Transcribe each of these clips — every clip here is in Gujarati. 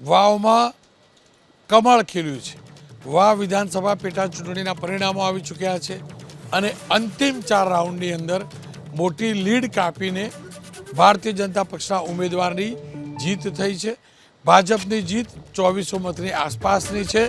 વાવમાં કમળ ખીલ્યું છે। વાવ વિધાનસભા પેટા ચૂંટણીના પરિણામો આવી ચૂક્યા છે અને અંતિમ 4 રાઉન્ડની અંદર મોટી લીડ કાપીને ભારતીય જનતા પક્ષના ઉમેદવારની જીત થઈ છે। ભાજપની જીત 2400 મતની આસપાસની છે।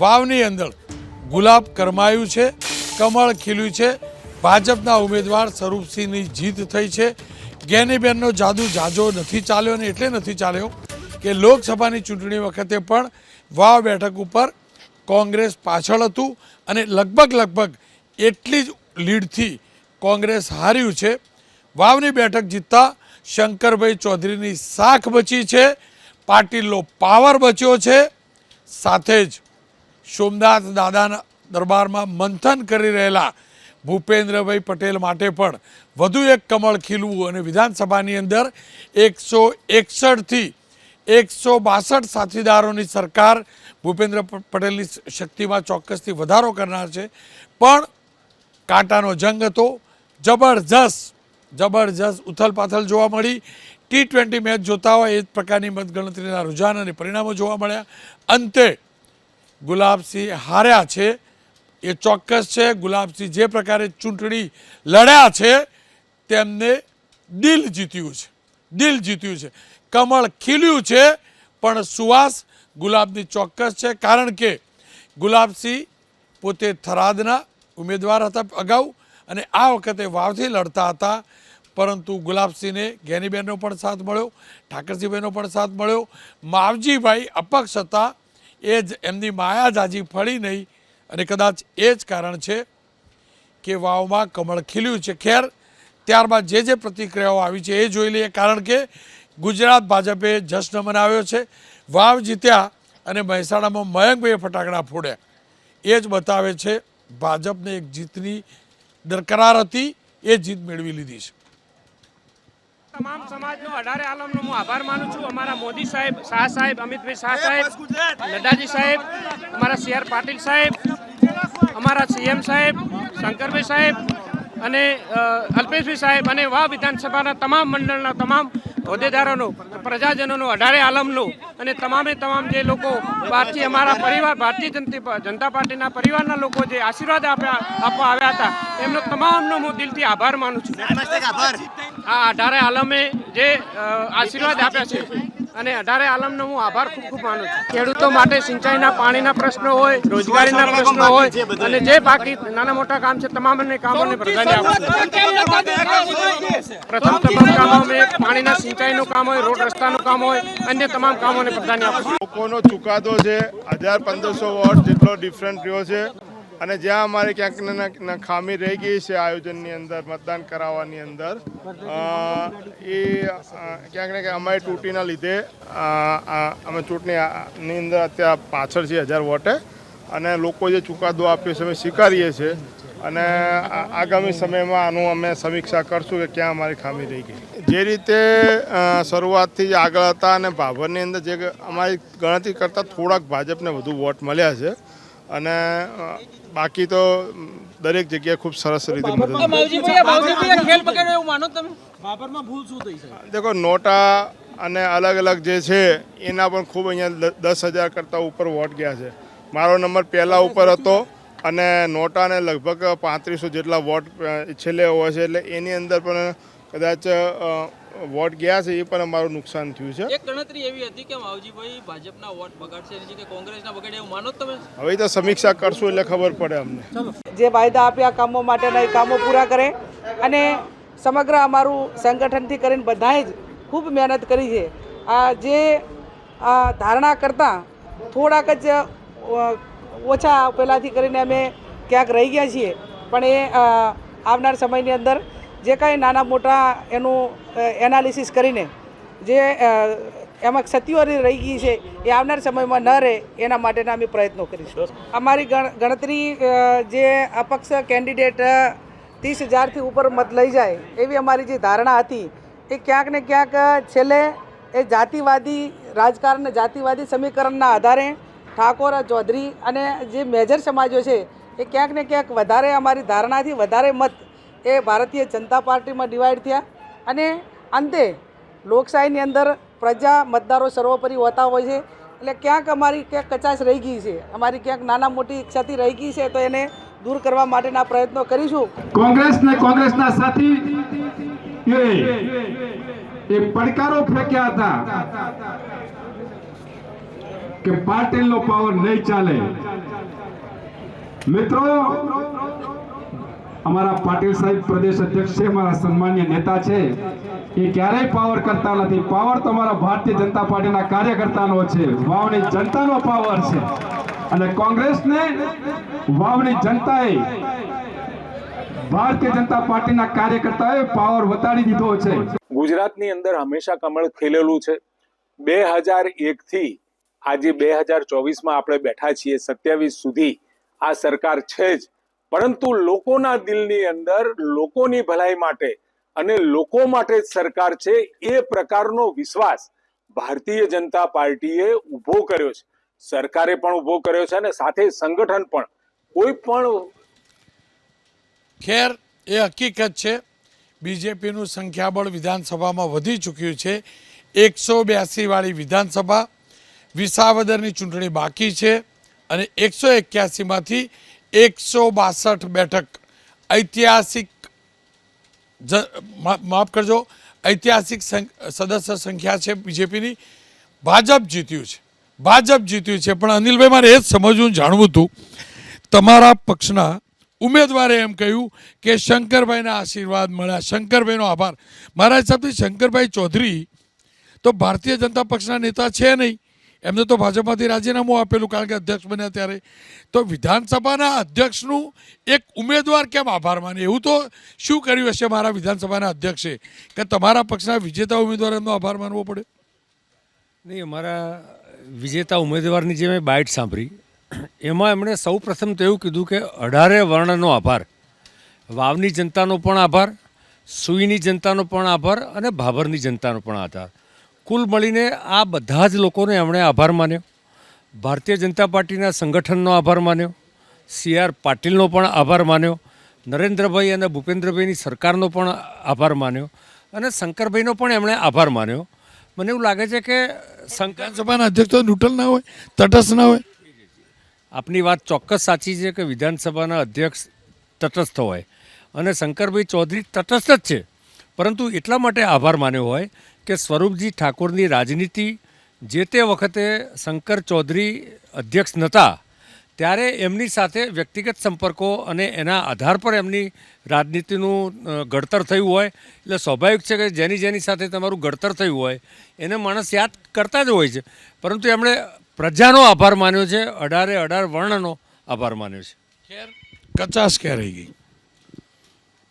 વાવની અંદર ગુલાબ કરમાયું છે, કમળ ખીલ્યું છે। ભાજપના ઉમેદવાર સ્વરૂપસિંહની જીત થઈ છે। જ્ઞાનીબેનનો જાદુ જાજો નથી ચાલ્યો અને એટલે નથી ચાલ્યો કે લોકસભાની ચૂંટણી વખતે પણ વાવ બેઠક ઉપર કોંગ્રેસ પાછળ હતું અને લગભગ એટલી જ લીડથી કોંગ્રેસ હાર્યું છે। વાવની બેઠક જીતતા શંકરભાઈ ચૌધરીની સાખ બચી છે, પાટીલનો પાવર બચ્યો છે। સાથે જ સોમનાથ દાદાના દરબારમાં મંથન કરી રહેલા ભૂપેન્દ્રભાઈ પટેલ માટે પણ વધુ એક કમળ ખીલવું અને વિધાનસભાની અંદર 161 થી 162 સાથીદારોની સરકાર ભૂપેન્દ્ર પટેલની શક્તિમાં ચોક્કસથી વધારો કરનાર છે। પણ કાંટાનો જંગ હતો, જબરજસ્ત ઉથલપાથલ જોવા મળી। T20 મેચ જોતા હોય એ જ પ્રકારની મતગણતરીના રુઝાન અને પરિણામો જોવા મળ્યા। અંતે ગુલાબસિંહ હાર્યા છે એ ચોક્કસ છે। ગુલાબસિંહ જે પ્રકારે ચૂંટણી લડ્યા છે તેમને દિલ જીત્યું છે, કમળ ખીલ્યું છે, પણ સુવાસ ગુલાબની ચોક્કસ છે। કારણ કે ગુલાબસિંહ પોતે થરાદના ઉમેદવાર હતા અગાઉ અને આ વખતે વાવથી લડતા હતા, પરંતુ ગુલાબસિંહને જ્ઞાનીબેનનો પણ સાથ મળ્યો, ઠાકરસિંહભાઈનો પણ સાથ મળ્યો। માવજીભાઈ અપક્ષ હતા, એ જ એમની માયા જાજી ફળી નહીં અને કદાચ એ જ કારણ છે કે વાવમાં કમળ ખીલ્યું છે। ખેર, ત્યારબાદ જે પ્રતિક્રિયાઓ આવી છે એ જોઈ લઈએ। કારણ કે ગુજરાત ભાજપે જશ્ન મનાવ્યો છે, વાવ જીત્યા અને મહેસાણામાં મયંકભાઈએ ફટાકડા ફોડ્યા, એ જ બતાવે છે ભાજપને એક જીતની દરકરાર હતી, એ જીત મેળવી લીધી છે। તમામ સમાજનો 18 આલમનો હું આભાર માનું છું। અમારા મોદી સાહેબ, શાહ સાહેબ, અમિતભાઈ શાહ સાહેબ, નડ્ડાજી સાહેબ, અમારા CR પાટીલ સાહેબ, અમારા CM સાહેબ, શંકરભાઈ સાહેબ અને અલ્પેશભાઈ સાહેબ અને વાવ વિધાનસભાના તમામ મંડળના તમામ હોદ્દેદારોનો, પ્રજાજનોનો, 18 આલમનો અને તમામ જે લોકો બહારથી અમારા પરિવાર ભારતીય જનતા પાર્ટીના પરિવારના લોકો જે આશીર્વાદ આપવા આવ્યા હતા એમનો તમામનો હું દિલથી આભાર માનું છું। આ 18 આલમે જે આશીર્વાદ આપ્યા છે અને 18 આલમનો હું આભાર ખૂબ માનું છું। ખેડૂતો માટે સિંચાઈના પાણીના પ્રશ્નો હોય, રોજગારીના પ્રશ્નો હોય અને જે બાકી નાના મોટા કામ છે તમામને કામોને પ્રાધાન્ય આપું છું। પ્રથમ તમામ કામોમાં પાણીના સિંચાઈનું કામ હોય, રોડ રસ્તાનું કામ હોય, અન્ય તમામ કામોને પ્રાધાન્ય આપું છું। લોકોનો ચુકાદો છે 1500 વોટ જેટલો ડિફરન્ટ રહ્યો છે અને જ્યાં અમારે ક્યાંક ખામી રહી ગઈ છે આયોજનની અંદર, મતદાન કરાવવાની અંદર, એ ક્યાંક ને ક્યાંક અમારી તૂટીના લીધે અમે ચૂંટણીની અંદર અત્યારે પાછળ છે 1000 વોટે અને લોકો જે ચુકાદો આપ્યો છે અમે સ્વીકારીએ છીએ અને આગામી સમયમાં આનું અમે સમીક્ષા કરશું કે ક્યાં અમારી ખામી રહી ગઈ। જે રીતે શરૂઆતથી જ આગળ હતા અને ભાભરની અંદર જે અમારી ગણતરી કરતાં થોડાક ભાજપને વધુ વોટ મળ્યા છે અને બાકી તો દરેક જગ્યાએ ખૂબ સરસ રીતે મદદ। દેખો, નોટા અને અલગ જે છે એના પણ ખૂબ અહીંયા 10,000 કરતાં ઉપર વોટ ગયા છે। મારો નંબર પહેલાં ઉપર હતો અને નોટાને લગભગ 3500 જેટલા વોટ છેલ્લે હોય છે, એટલે એની અંદર પણ કદાચ વોટ ગયા છે, એ પણ અમારું નુકસાન થયું છે। એક ગણતરી એવી હતી કે માવજીભાઈ ભાજપના વોટ બગાડશે એની જગ્યાએ કોંગ્રેસના બગાડે એવું માનો તમે? હવે તો સમીક્ષા કરશું એટલે ખબર પડે અમને। જે વાયદા આપ્યા કામો માટેના એ કામો પૂરા કરે અને સમગ્ર અમારું સંગઠનથી કરીને બધાએ જ ખૂબ મહેનત કરી છે। આ જે ધારણા કરતાં થોડાક જ ઓછા પહેલાંથી કરીને અમે ક્યાંક રહી ગયા છીએ, પણ એ આવનાર સમયની અંદર જે કાંઈ નાના મોટા એનું એનાલિસિસ કરીને જે એમાં ક્ષતિઓ રહી ગઈ છે એ આવનાર સમયમાં ન રહે એના માટેના અમે પ્રયત્નો કરીશું। અમારી ગણતરી જે અપક્ષ કેન્ડિડેટ 30,000થી ઉપર મત લઈ જાય એવી અમારી જે ધારણા હતી એ ક્યાંક ને ક્યાંક છેલ્લે એ જાતિવાદી રાજકારણ, જાતિવાદી સમીકરણના આધારે ઠાકોર, ચૌધરી અને જે મેજર સમાજો છે એ ક્યાંક ને ક્યાંક વધારે અમારી ધારણાથી વધારે મત એ ભારતીય જનતા પાર્ટીમાં ડિવાઈડ થયા અને અંતે લોકશાહીની અંદર પ્રજા મતદારો સર્વોપરી હોતા હોય છે એટલે ક્યાંક અમારી ક્યાંક કચાશ રહી ગઈ છે, અમારી ક્યાંક નાના મોટી ક્ષતિ રહી ગઈ છે, તો એને દૂર કરવા માટેના પ્રયત્નો કરીશું. કોંગ્રેસના સાથી એ પડકારો ફેંક્યા હતા કે પાટીલનો પાવર નહીં ચાલે. મિત્રો, અમારા પાટીલ સાહેબ પ્રદેશ અધ્યક્ષ છે, અમારા સન્માનીય નેતા છે, એ ક્યારેય પાવર કરતા નથી. પાવર તો અમારા ભારતીય જનતા પાર્ટીના કાર્યકર્તાનો છે, વાવની જનતાનો પાવર છે. અને કોંગ્રેસને વાવની જનતાએ, ભારતીય જનતા પાર્ટીના કાર્યકર્તાઓએ પાવર વટાડી દીધો છે. ગુજરાતની અંદર હંમેશા કમળ ખીલેલું છે. 2001 થી આજે 2024માં આપણે બેઠા છીએ, 27 સુધી આ સરકાર છે જ, પરંતુ લોકોના દિલની અંદર લોકોની ભલાઈ માટે અને લોકો માટે જ સરકાર છે, એ પ્રકારનો વિશ્વાસ ભારતીય જનતા પાર્ટીએ ઊભો કર્યો છે. સરકારે પણ ઊભો કર્યો છે અને સાથે સંગઠન પણ. કોઈ પણ ખેર, એ હકીકત છે, બીજેપીનું સંખ્યાબળ વિધાનસભામાં વધી ચૂક્યું છે. 182 વાળી વિધાનસભા, વિસાવદરની ચૂંટણી બાકી છે અને 181માંથી 162 બેઠક ઐતિહાસિક, માફ કરજો, ઐતિહાસિક સદસ્ય સંખ્યા છે બીજેપીની. ભાજપ જીત્યું છે, ભાજપ જીત્યું છે. પણ અનિલભાઈ, મારે એ જ સમજવું, જાણવું હતું, તમારા પક્ષના ઉમેદવારે એમ કહ્યું કે શંકરભાઈના આશીર્વાદ મળ્યા, શંકરભાઈનો આભાર. મારા હિસાબથી શંકરભાઈ ચૌધરી તો ભારતીય જનતા પક્ષના નેતા છે નહીં, એમને તો ભાજપમાંથી રાજીનામું આપેલું કારણ કે અધ્યક્ષ બન્યા ત્યારે. તો વિધાનસભાના અધ્યક્ષનું એક ઉમેદવાર કેમ આભાર માને? એવું તો શું કર્યું હશે મારા વિધાનસભાના અધ્યક્ષે કે તમારા પક્ષના વિજેતા ઉમેદવાર એમનો આભાર માનવો પડે? નહીં, અમારા વિજેતા ઉમેદવારની જે મેં બાઇટ સાંભળી, એમાં એમણે સૌ પ્રથમ તો એવું કીધું કે 18 વર્ણનો આભાર, વાવની જનતાનો પણ આભાર, સુઈની જનતાનો પણ આભાર અને ભાભરની જનતાનો પણ આભાર. કુલ મળીને આ બધા જ લોકોને એમણે આભાર માન્યો. ભારતીય જનતા પાર્ટીના સંગઠનનો આભાર માન્યો, CR પાટીલનો પણ આભાર માન્યો, નરેન્દ્રભાઈ અને ભૂપેન્દ્રભાઈની સરકારનો પણ આભાર માન્યો અને શંકરભાઈનો પણ એમણે આભાર માન્યો. મને એવું લાગે છે કે વિધાનસભાના અધ્યક્ષ તો ન્યુટ્રલ ના હોય, તટસ્થ ના હોય. આપની વાત ચોક્કસ સાચી છે કે વિધાનસભાના અધ્યક્ષ તટસ્થ હોય અને શંકરભાઈ ચૌધરી તટસ્થ જ છે, પરંતુ એટલા માટે આભાર માન્યો હોય કે સ્વરૂપજી ઠાકોરની રાજનીતિ જે તે વખતે શંકર ચૌધરી અધ્યક્ષ નહોતા ત્યારે એમની સાથે વ્યક્તિગત સંપર્કો અને એના આધાર પર એમની રાજનીતિનું ઘડતર થયું હોય. એટલે સ્વાભાવિક છે કે જેની સાથે તમારું ઘડતર થયું હોય એને માણસ યાદ કરતા જ હોય છે, પરંતુ એમણે પ્રજાનો આભાર માન્યો છે, 18 વર્ણનો આભાર માન્યો છે. ખેર, કચાશ ક્યાં રહી ગઈ?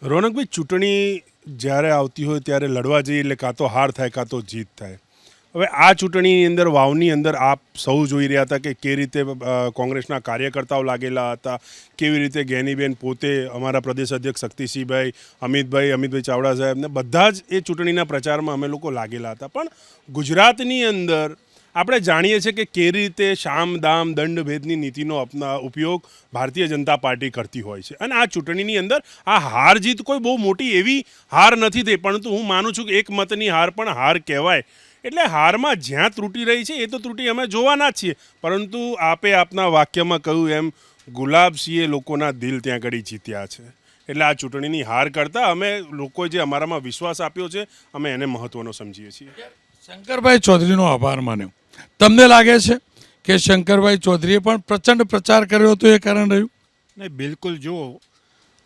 રોનકભાઈ, ચૂંટણી જ્યારે આવતી હોય ત્યારે લડવા જઈએ એટલે કાં તો હાર થાય કાં તો જીત થાય. હવે આ ચૂંટણીની અંદર વાવની અંદર આપ સૌ જોઈ રહ્યા હતા કે કેવી રીતે કોંગ્રેસના કાર્યકર્તાઓ લાગેલા હતા, કેવી રીતે જ્ઞાનીબેન પોતે, અમારા પ્રદેશ અધ્યક્ષ શક્તિસિંહભાઈ, અમિતભાઈ ચાવડા સાહેબને બધા જ એ ચૂંટણીના પ્રચારમાં અમે લોકો લાગેલા હતા. પણ ગુજરાતની અંદર આપણે જાણીએ છીએ કે કેવી રીતે શામ દામ દંડ ભેદની નીતિનો ઉપયોગ ભારતીય જનતા પાર્ટી કરતી હોય છે. અને આ ચૂંટણીની અંદર આ હાર જીત કોઈ બહુ મોટી એવી હાર નથી થઈ, પરંતુ હું માનું છું કે એક મતની હાર પણ હાર કહેવાય. એટલે હારમાં જ્યાં ત્રુટિ રહી છે એ તો ત્રુટિ અમે જોવાના જ છીએ, પરંતુ આપે આપના વાક્યમાં કહ્યું એમ ગુલાબસિંહે લોકોના દિલ ત્યાં આગળ જીત્યા છે. એટલે આ ચૂંટણીની હાર કરતાં અમે લોકોએ જે અમારામાં વિશ્વાસ આપ્યો છે અમે એને મહત્વનો સમજીએ છીએ. શંકરભાઈ ચૌધરીનો આભાર માન્યો. તમને લાગે છે કે શંકરભાઈ ચૌધરીએ પણ પ્રચંડ પ્રચાર કર્યો હતો, એ કારણ રહ્યું? નહીં, બિલકુલ. જો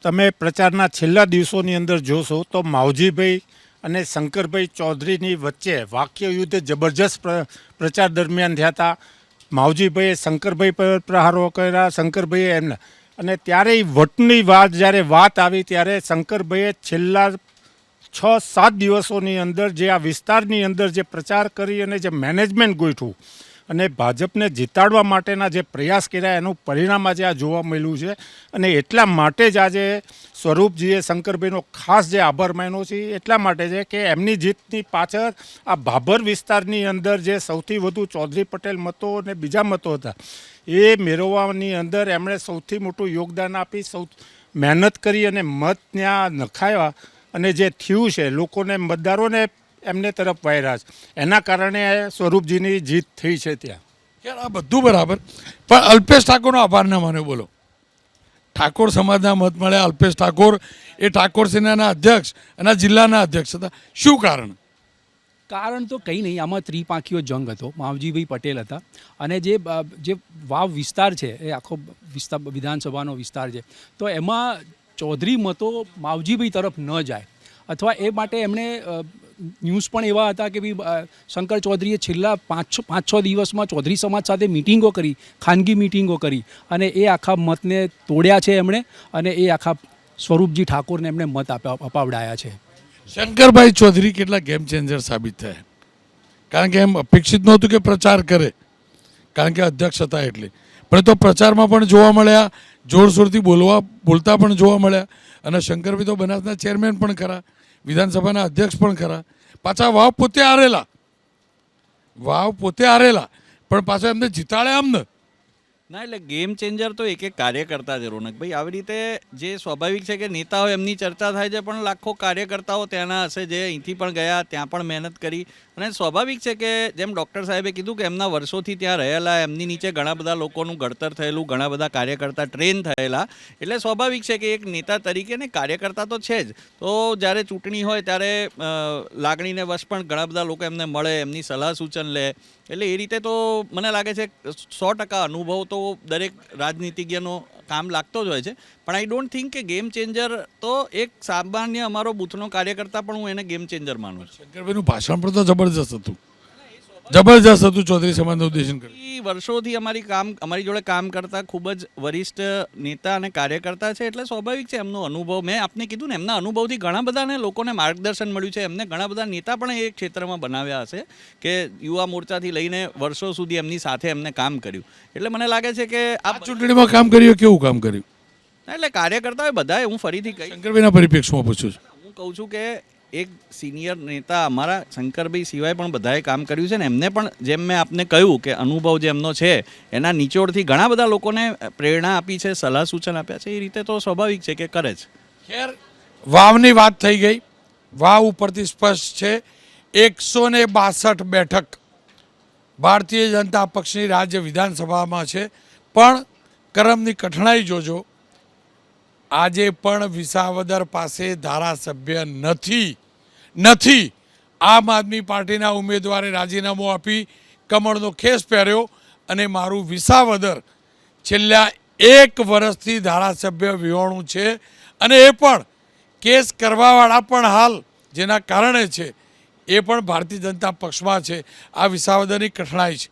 તમે પ્રચારના છેલ્લા દિવસોની અંદર જોશો તો માવજીભાઈ અને શંકરભાઈ ચૌધરીની વચ્ચે વાક્ય યુદ્ધ જબરજસ્ત પ્રચાર દરમિયાન થયા હતા. માવજીભાઈએ શંકરભાઈ પર પ્રહારો કર્યા, શંકરભાઈએ એમને, અને ત્યારે વટની વાત જ્યારે વાત આવી ત્યારે શંકરભાઈએ છેલ્લા 6-7 દિવસોની અંદર જે આ વિસ્તારની અંદર જે પ્રચાર કરી અને જે મેનેજમેન્ટ ગોઠવું અને ભાજપને જીતાડવા માટેના જે પ્રયાસ કર્યા એનું પરિણામ આજે આ જોવા મળ્યું છે. અને એટલા માટે જ આજે સ્વરૂપજીએ શંકરભાઈનો ખાસ જે આભાર માન્યો છે એટલા માટે છે કે એમની જીતની પાછળ આ ભાભર વિસ્તારની અંદર જે સૌથી વધુ ચૌધરી પટેલ મતો અને બીજા મતો હતા એ મેળવવાની અંદર એમણે સૌથી મોટું યોગદાન આપી, મહેનત કરી અને મત ત્યાં નખાવ્યા અને જે થયું છે લોકોને, મતદારોને એમને તરફ વાયરા છે, એના કારણે સ્વરૂપજીની જીત થઈ છે ત્યાં. યાર આ બધું બરાબર, પણ અલ્પેશ ઠાકોરનો આભાર ના માન્યો, બોલો. ઠાકોર સમાજના મત મળ્યા, અલ્પેશ ઠાકોર એ ઠાકોર સેનાના અધ્યક્ષ અને જિલ્લાના અધ્યક્ષ હતા, શું કારણ? કારણ તો કંઈ નહીં, આમાં ત્રિપાંખીયો જંગ હતો. માવજીભાઈ પટેલ હતા અને જે વાવ વિસ્તાર છે એ આખો વિધાનસભાનો વિસ્તાર છે, તો એમાં ચૌધરી મતો માવજીભાઈ તરફ ન જાય અથવા એ માટે એમણે ન્યૂઝ પણ એવા હતા કે ભાઈ શંકર ચૌધરીએ છેલ્લા પાંચ છ દિવસમાં ચૌધરી સમાજ સાથે મિટિંગો કરી, ખાનગી મિટિંગો કરી અને એ આખા મતને તોડ્યા છે એમણે અને એ આખા સ્વરૂપજી ઠાકોરને એમણે મત અપાવડાયા છે. શંકરભાઈ ચૌધરી કેટલા ગેમ ચેન્જર સાબિત થયા, કારણ કે એમ અપેક્ષિત નહોતું કે પ્રચાર કરે, કારણ કે અધ્યક્ષ હતા એટલે, પણ તો પ્રચારમાં પણ જોવા મળ્યા, જોરશોરથી બોલતા પણ જોવા મળ્યા. અને શંકરભાઈ તો બનાસના ચેરમેન પણ ખરા, વિધાનસભાના અધ્યક્ષ પણ ખરા, પાછા વાવ પોતે હારેલા, પણ પાછા એમને જીતાડ્યા અમને. ના, એટલે ગેમ ચેન્જર તો એક કાર્યકર્તા છે રોનકભાઈ. આવી રીતે જે સ્વાભાવિક છે કે નેતાઓ એમની ચર્ચા થાય છે, પણ લાખો કાર્યકર્તાઓ ત્યાંના હશે જે અહીંથી પણ ગયા, ત્યાં પણ મહેનત કરી. અને સ્વાભાવિક છે કે જેમ ડૉક્ટર સાહેબે કીધું કે એમના વર્ષોથી ત્યાં રહેલા, એમની નીચે ઘણા બધા લોકોનું ઘડતર થયેલું, ઘણા બધા કાર્યકર્તા ટ્રેન થયેલા, એટલે સ્વાભાવિક છે કે એક નેતા તરીકે ને કાર્યકર્તા તો છે જ. તો જ્યારે ચૂંટણી હોય ત્યારે લાગણીને વશ પણ ઘણા બધા લોકો એમને મળે, એમની સલાહ સૂચન લે, એટલે એ રીતે તો મને લાગે છે 100% અનુભવ તો દરેક રાજનીતિજ્ઞનો કામ લાગતો જ હોય છે. પણ આઈ ડોન્ટ થિંક કે ગેમ ચેન્જર તો એક સામાન્ય અમારો બૂથનો કાર્યકર્તા પણ હું એને ગેમ ચેન્જર માનું છું. શંકરભાઈનું ભાષણ પણ તો જબરજસ્ત હતું, જબરજસ્ત હતું. ચૌધરી સમાજનું ઉદ્દેશન કરી વર્ષોથી અમારી જોડે કામ કરતા ખૂબ જ વરિષ્ઠ નેતા અને કાર્યકર્તા છે, એટલે સ્વાભાવિક છે એમનો અનુભવ. મેં આપને કીધું ને, એમના અનુભવથી ઘણા બધાને લોકોને માર્ગદર્શન મળ્યું છે. એમને ઘણા બધા નેતા પણ એ ક્ષેત્રમાં બનાવ્યા હશે કે યુવા મોરચાથી લઈને વર્ષો સુધી એમની સાથે એમને કામ કર્યું. એટલે મને લાગે છે કે આ ચૂંટણીમાં કામ કર્યું, કેવું કામ કર્યું? એટલે કાર્યકર્તાઓએ બધાએ, હું ફરીથી કહીશ, શંકરભાઈના પરિપ્રેક્ષમાં પૂછું છું. હું કહું છું કે એક સિનિયર નેતા અમારા શંકરભાઈ સિવાય પણ બધાએ કામ કર્યું છે ને એમને પણ, જેમ મેં આપને કહ્યું કે અનુભવ જે એમનો છે એના નિચોડથી ઘણા બધા લોકોને પ્રેરણા આપી છે, સલાહ સૂચન આપ્યા છે. એ રીતે તો સ્વાભાવિક છે કે કરે છે. ખેર, વાવની વાત થઈ ગઈ. વાવ ઉપરથી સ્પષ્ટ છે 162 બેઠક ભારતીય જનતા પક્ષની રાજ્ય વિધાનસભામાં છે, પણ કરમની કઠણાઈ જોજો, આજે પણ વિસાવદર પાસે ધારાસભ્ય નથી. આમ આદમી પાર્ટીના ઉમેદવારે રાજીનામું આપી કમળનો ખેસ પહેર્યો અને મારું વિસાવદર છેલ્લા 1 વર્ષથી ધારાસભ્ય વિહોણું છે, અને એ પણ કેસ કરવાવાળા પણ હાલ જેના કારણે છે એ પણ ભારતીય જનતા પક્ષમાં છે. આ વિસાવદરની કઠણાઈ છે.